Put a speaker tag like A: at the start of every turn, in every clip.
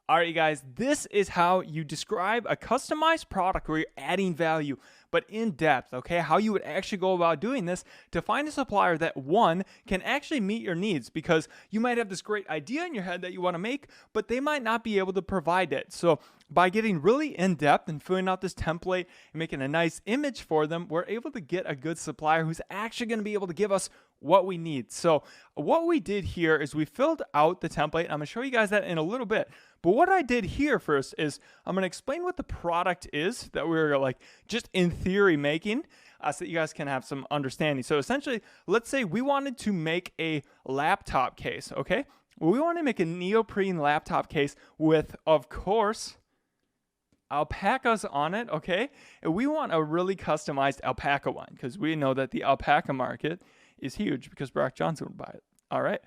A: All right, you guys, this is how you describe a customized product where you're adding value, but in depth, okay? How you would actually go about doing this to find a supplier that, one, can actually meet your needs, because you might have this great idea in your head that you want to make, but they might not be able to provide it. So by getting really in depth and filling out this template and making a nice image for them, we're able to get a good supplier who's actually going to be able to give us what we need. So what we did here is we filled out the template. I'm going to show you guys that in a little bit. But what I did here first is I'm going to explain what the product is that we're like just in theory making, so that you guys can have some understanding. So essentially, let's say we wanted to make a laptop case, okay? Well, we want to make a neoprene laptop case with, of course, alpacas on it, okay? And we want a really customized alpaca one because we know that the alpaca market is huge because Brock Johnson would buy it, all right?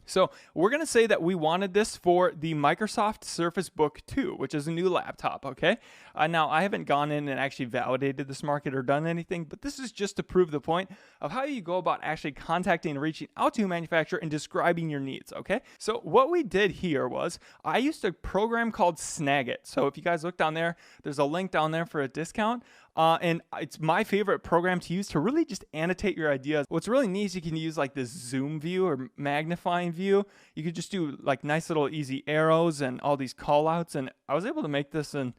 A: So we're going to say that we wanted this for the Microsoft Surface Book 2, which is a new laptop, okay? Now, I haven't gone in and actually validated this market or done anything, but this is just to prove the point of how you go about actually contacting and reaching out to a manufacturer and describing your needs, okay? So what we did here was I used a program called Snagit. So if you guys look down there, there's a link down there for a discount. And it's my favorite program to use to really just annotate your ideas. What's really neat is you can use like this zoom view or magnifying view. You could just do like nice little easy arrows and all these call outs. And I was able to make this in,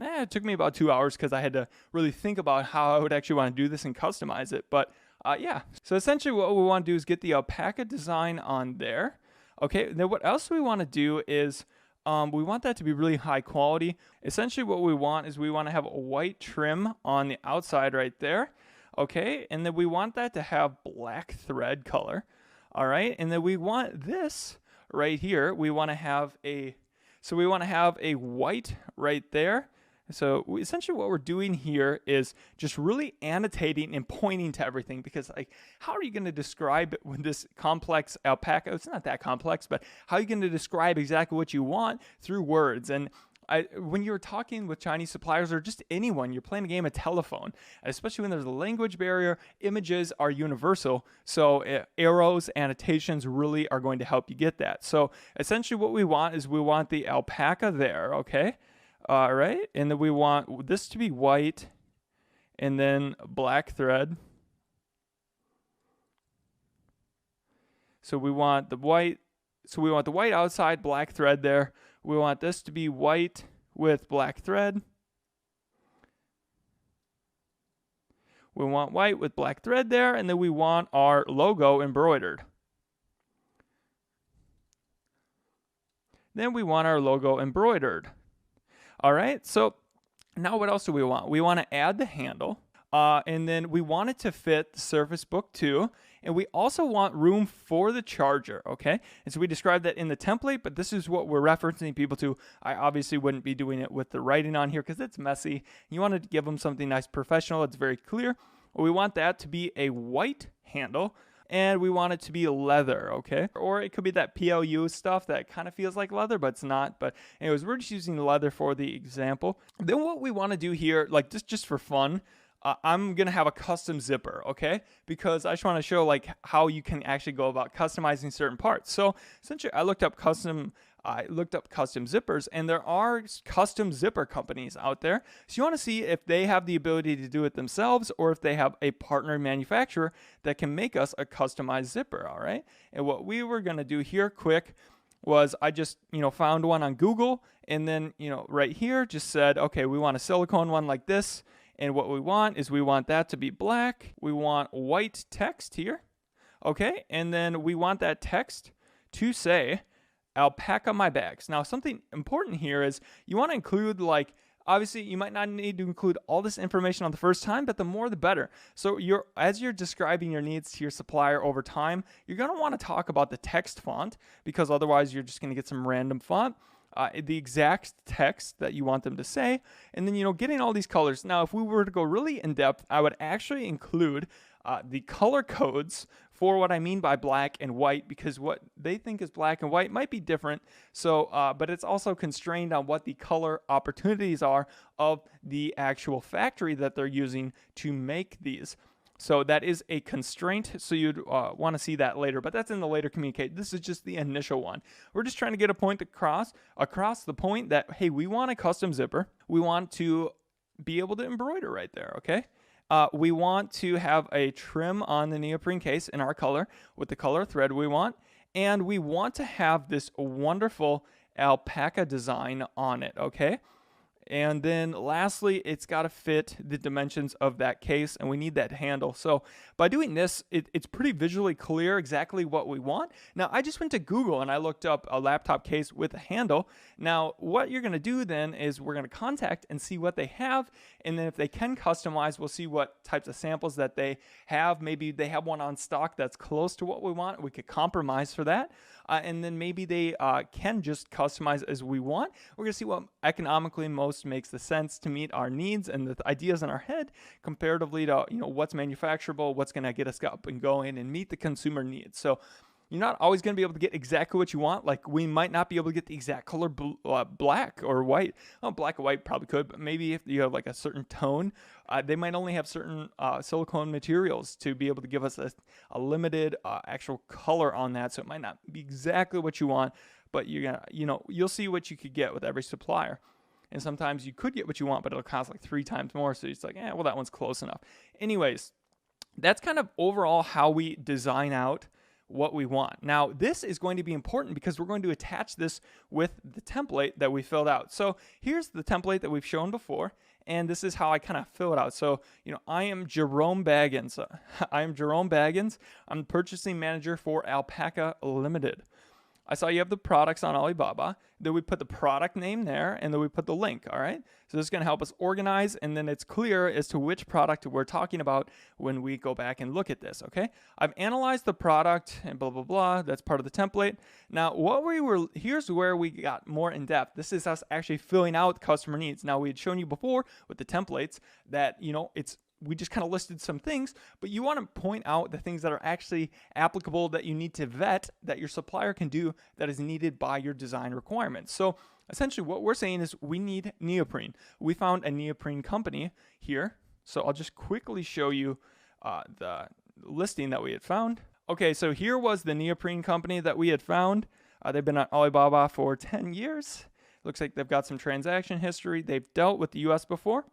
A: it took me about 2 hours because I had to really think about how I would actually want to do this and customize it. But yeah, so essentially what we want to do is get the alpaca design on there. Okay, then what else we want to do is we want that to be really high quality. Essentially what we want is we want to have a white trim on the outside right there. Okay, and then we want that to have black thread color. All right, and then we want this right here. We want to have a white right there. So essentially what we're doing here is just really annotating and pointing to everything, because like, how are you going to describe this complex alpaca? It's not that complex, but how are you going to describe exactly what you want through words? And when you're talking with Chinese suppliers or just anyone, you're playing a game of telephone, especially when there's a language barrier, images are universal. So arrows, annotations really are going to help you get that. So essentially what we want is we want the alpaca there, okay? All right, and then we want this to be white and then black thread. So we want the white, outside, black thread there. We want this to be white with black thread. We want white with black thread there, and then we want our logo embroidered. Then we want our logo embroidered. All right, so now what else do we want? We want to add the handle, and then we want it to fit the Surface Book 2, and we also want room for the charger, okay? And so we described that in the template, but this is what we're referencing people to. I obviously wouldn't be doing it with the writing on here because it's messy. You wanted to give them something nice, professional, that's very clear. We want that to be a white handle, and we want it to be leather, okay? Or it could be that PLU stuff that kind of feels like leather, but it's not. But anyways, we're just using leather for the example. Then what we want to do here, like just for fun, I'm going to have a custom zipper, okay? Because I just want to show like how you can actually go about customizing certain parts. So essentially I looked up custom zippers, and there are custom zipper companies out there. So you want to see if they have the ability to do it themselves or if they have a partner manufacturer that can make us a customized zipper, all right? And what we were going to do here quick was I just, found one on Google, and then, right here just said, okay, we want a silicone one like this. And what we want is we want that to be black. We want white text here, okay? And then we want that text to say, alpaca my bags. Now, something important here is you want to include, like, obviously you might not need to include all this information on the first time, but the more the better. So as you're describing your needs to your supplier over time, you're going to want to talk about the text font, because otherwise you're just going to get some random font. The exact text that you want them to say, and then, getting all these colors. Now, if we were to go really in depth, I would actually include the color codes for what I mean by black and white, because what they think is black and white might be different. So, but it's also constrained on what the color opportunities are of the actual factory that they're using to make these. So that is a constraint, so you'd want to see that later, but that's in the later communicate. This is just the initial one. We're just trying to get a point across the point that, hey, we want a custom zipper. We want to be able to embroider right there, okay? We want to have a trim on the neoprene case in our color with the color thread we want, and we want to have this wonderful alpaca design on it, okay? And then lastly, it's got to fit the dimensions of that case, and we need that handle. So by doing this, it's pretty visually clear exactly what we want. Now, I just went to Google and I looked up a laptop case with a handle. Now, what you're going to do then is we're going to contact and see what they have. And then if they can customize, we'll see what types of samples that they have. Maybe they have one on stock that's close to what we want. We could compromise for that. And then maybe they can just customize as we want. We're going to see what economically most makes the sense to meet our needs and the ideas in our head comparatively to what's manufacturable, what's going to get us up and going and meet the consumer needs. So you're not always going to be able to get exactly what you want. Like we might not be able to get the exact color black or white. Oh, black or white probably could, but maybe if you have like a certain tone, they might only have certain silicone materials to be able to give us a limited actual color on that. So it might not be exactly what you want, but you're gonna, you'll see what you could get with every supplier. And sometimes you could get what you want, but it'll cost like 3 times more. So it's like, well, that one's close enough. Anyways, that's kind of overall how we design out what we want. Now, this is going to be important because we're going to attach this with the template that we filled out. So here's the template that we've shown before, and this is how I kind of fill it out. So, I am Jerome Baggins. I'm the purchasing manager for Alpaca Limited. I saw you have the products on Alibaba. Then we put the product name there, and then we put the link, all right? So this is going to help us organize, and then it's clear as to which product we're talking about when we go back and look at this, okay? I've analyzed the product and blah, blah, blah. That's part of the template. Now, here's where we got more in depth. This is us actually filling out customer needs. Now, we had shown you before with the templates that, we just kind of listed some things, but you want to point out the things that are actually applicable that you need to vet that your supplier can do that is needed by your design requirements. So essentially what we're saying is we need neoprene. We found a neoprene company here. So I'll just quickly show you the listing that we had found. Okay, so here was the neoprene company that we had found. They've been on Alibaba for 10 years. Looks like they've got some transaction history. They've dealt with the US before.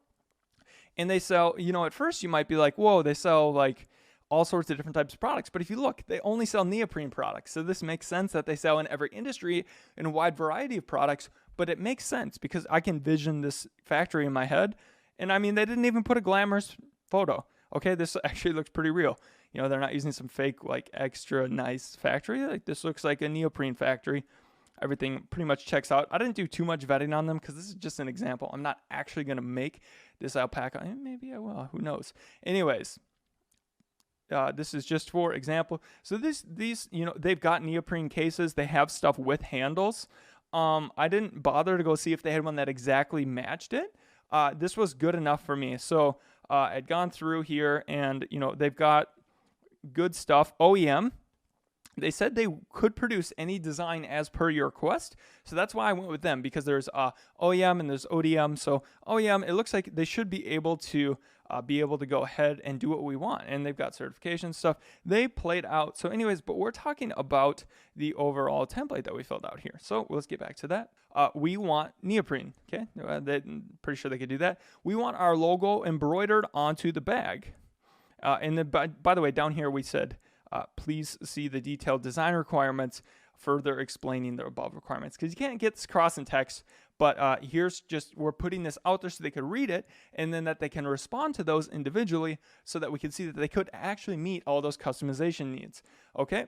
A: And they sell, at first you might be like, whoa, they sell like all sorts of different types of products. But if you look, they only sell neoprene products. So this makes sense that they sell in every industry in a wide variety of products. But it makes sense because I can vision this factory in my head. And I mean, they didn't even put a glamorous photo. Okay, this actually looks pretty real. They're not using some fake, like extra nice factory. Like this looks like a neoprene factory. Everything pretty much checks out. I didn't do too much vetting on them because this is just an example. I'm not actually going to make this alpaca. Maybe I will. Who knows? Anyways, this is just for example. So these they've got neoprene cases. They have stuff with handles. I didn't bother to go see if they had one that exactly matched it. This was good enough for me. So I'd gone through here and, they've got good stuff. OEM. They said they could produce any design as per your request. So that's why I went with them because there's OEM and there's ODM. So OEM, it looks like they should be able to go ahead and do what we want. And they've got certification stuff. They played out. So anyways, but we're talking about the overall template that we filled out here. So let's get back to that. We want neoprene. Okay. They're pretty sure they could do that. We want our logo embroidered onto the bag. And then, by the way, down here we said, please see the detailed design requirements further explaining the above requirements because you can't get this across in text, but we're putting this out there so they could read it and then that they can respond to those individually so that we can see that they could actually meet all those customization needs. Okay.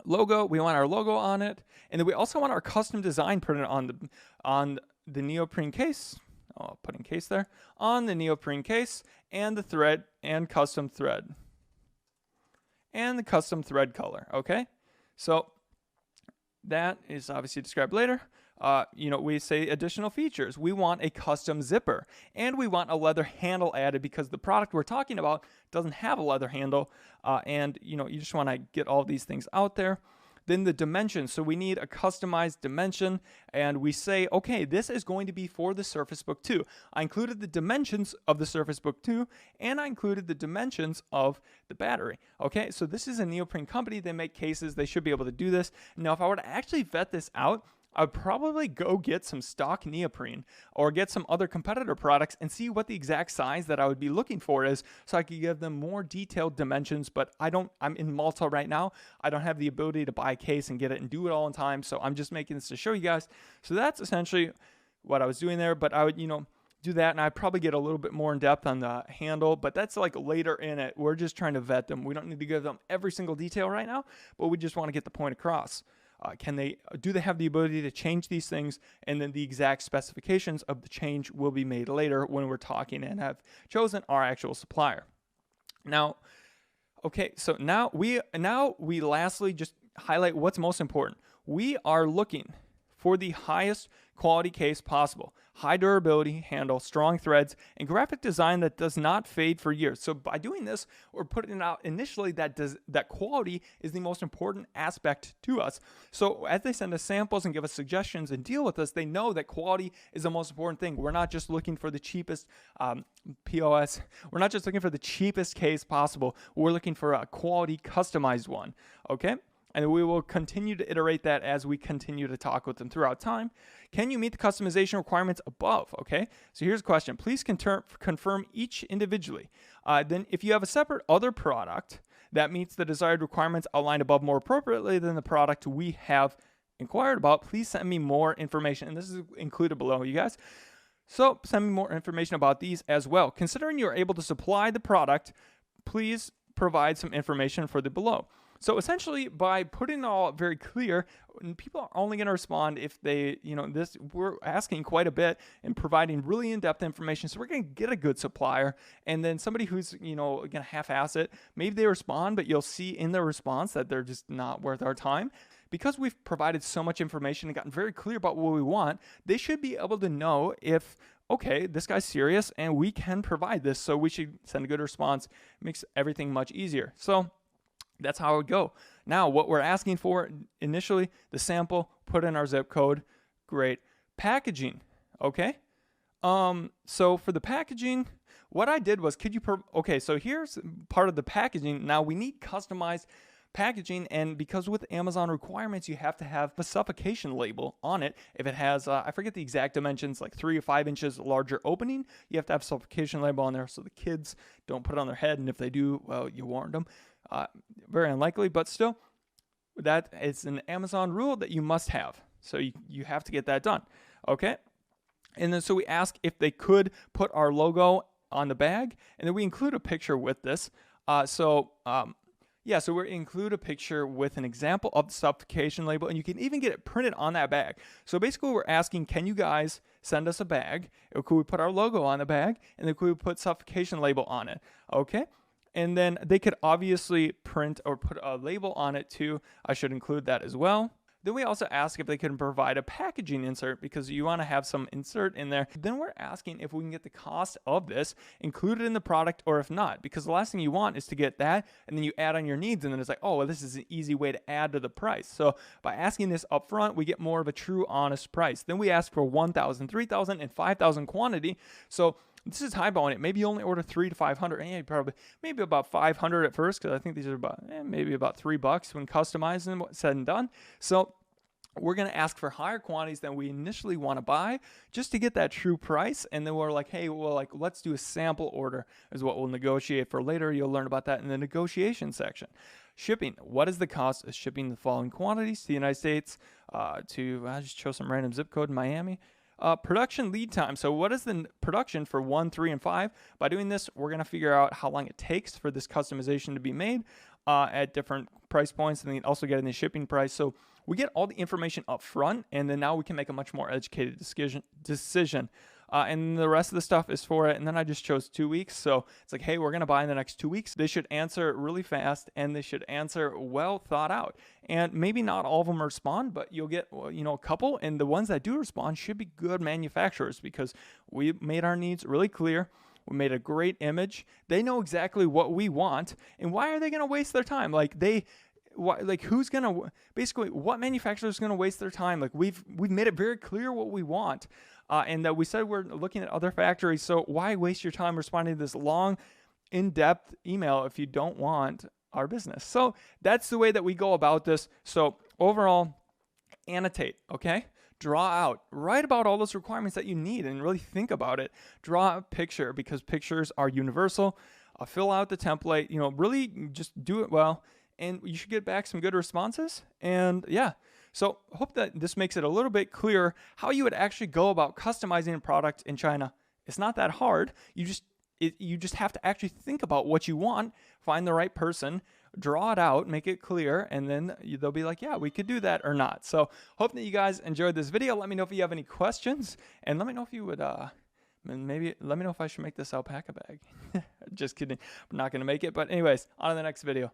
A: Logo, we want our logo on it, and then we also want our custom design printed on the neoprene case. I'll put in case there on the neoprene case and the thread and custom thread. And the custom thread color, okay? So that is obviously described later. We say additional features. We want a custom zipper, and we want a leather handle added because the product we're talking about doesn't have a leather handle, and you just want to get all these things out there. Then the dimensions. So we need a customized dimension, and we say, okay, this is going to be for the Surface Book 2. I included the dimensions of the Surface Book 2, and I included the dimensions of the battery. Okay, so this is a neoprene company. They make cases. They should be able to do this. Now, if I were to actually vet this out, I'd probably go get some stock neoprene or get some other competitor products and see what the exact size that I would be looking for is, so I could give them more detailed dimensions. But I'm in Malta right now. I don't have the ability to buy a case and get it and do it all in time. So I'm just making this to show you guys. So that's essentially what I was doing there. But I would, do that, and I'd probably get a little bit more in depth on the handle, but that's like later in it. We're just trying to vet them. We don't need to give them every single detail right now, but we just want to get the point across. Do they have the ability to change these things? And then the exact specifications of the change will be made later when we're talking and have chosen our actual supplier. Now, okay, so now we lastly just highlight what's most important. We are looking for the highest quality case possible. High durability handle, strong threads, and graphic design that does not fade for years. So by doing this, we're putting out initially that quality is the most important aspect to us. So as they send us samples and give us suggestions and deal with us, they know that quality is the most important thing. We're not just looking for the cheapest POS. We're not just looking for the cheapest case possible. We're looking for a quality customized one. Okay? And we will continue to iterate that as we continue to talk with them throughout time. Can you meet the customization requirements above? Okay, so here's a question. Please confirm each individually. Then if you have a separate other product that meets the desired requirements outlined above more appropriately than the product we have inquired about, please send me more information. And this is included below, you guys. So send me more information about these as well. Considering you're able to supply the product, please provide some information for the below. So by putting it all very clear, people are only going to respond if they, we're asking quite a bit and providing really in-depth information. So we're going to get a good supplier, and then somebody who's, going to half-ass it, maybe they respond, but you'll see in their response that they're just not worth our time. Because we've provided so much information and gotten very clear about what we want, they should be able to know if, okay, this guy's serious and we can provide this, so we should send a good response. It makes everything much easier. So that's how it would go. Now, what we're asking for initially, the sample, put in our zip code. Great. Packaging, okay? So for the packaging, what I did was, okay, so here's part of the packaging. Now, we need customized packaging, and because with Amazon requirements, you have to have a suffocation label on it. If it has, I forget the exact dimensions, like 3 or 5 inches larger opening, you have to have a suffocation label on there so the kids don't put it on their head, and if they do, well, you warned them. Very unlikely, but still, that is an Amazon rule that you must have. So you have to get that done. Okay. And then so we ask if they could put our logo on the bag, and then we include a picture with this. So we include a picture with an example of the suffocation label, and you can even get it printed on that bag. So basically we're asking, can you guys send us a bag? Or could we put our logo on the bag, and then could we put suffocation label on it? Okay. And then they could obviously print or put a label on it too. I should include that as well. Then we also ask if they can provide a packaging insert, because you want to have some insert in there. Then we're asking if we can get the cost of this included in the product, or if not, because the last thing you want is to get that and then you add on your needs, and then it's like, oh, well, this is an easy way to add to the price. So by asking this up front, we get more of a true honest price. Then we ask for 1,000, 3,000, and 5,000 quantity. So this is highballing it. Maybe you only order 300 to 500. And probably maybe about 500 at first, because I think these are about maybe about $3 when customized and said and done. So we're going to ask for higher quantities than we initially want to buy, just to get that true price. And then we're like, hey, well, let's do a sample order is what we'll negotiate for later. You'll learn about that in the negotiation section. Shipping. What is the cost of shipping the following quantities to the United States? I just chose some random zip code in Miami. Production lead time. So what is the production for 1, 3, and 5? By doing this, we're going to figure out how long it takes for this customization to be made at different price points, and then also getting the shipping price. So we get all the information up front, and then now we can make a much more educated decision. And the rest of the stuff is for it. And then I just chose 2 weeks. So it's like, hey, we're going to buy in the next 2 weeks. They should answer really fast, and they should answer well thought out. And maybe not all of them respond, but you'll get, a couple. And the ones that do respond should be good manufacturers, because we made our needs really clear. We made a great image. They know exactly what we want. And why are they going to waste their time? like who's gonna basically what manufacturer is gonna waste their time? Like we've made it very clear what we want, and that we said we're looking at other factories. So why waste your time responding to this long, in-depth email if you don't want our business? So that's the way that we go about this. So overall, annotate, okay? Draw out, write about all those requirements that you need and really think about it. Draw a picture because pictures are universal. Fill out the template, really just do it well, and you should get back some good responses. And yeah, so hope that this makes it a little bit clearer how you would actually go about customizing a product in China. It's not that hard. You just have to actually think about what you want, find the right person, draw it out, make it clear, and then they'll be like, yeah, we could do that or not. So hope that you guys enjoyed this video. Let me know if you have any questions, and let me know if you would maybe let me know if I should make this alpaca bag. Just kidding. I'm not going to make it. But anyways, on to the next video.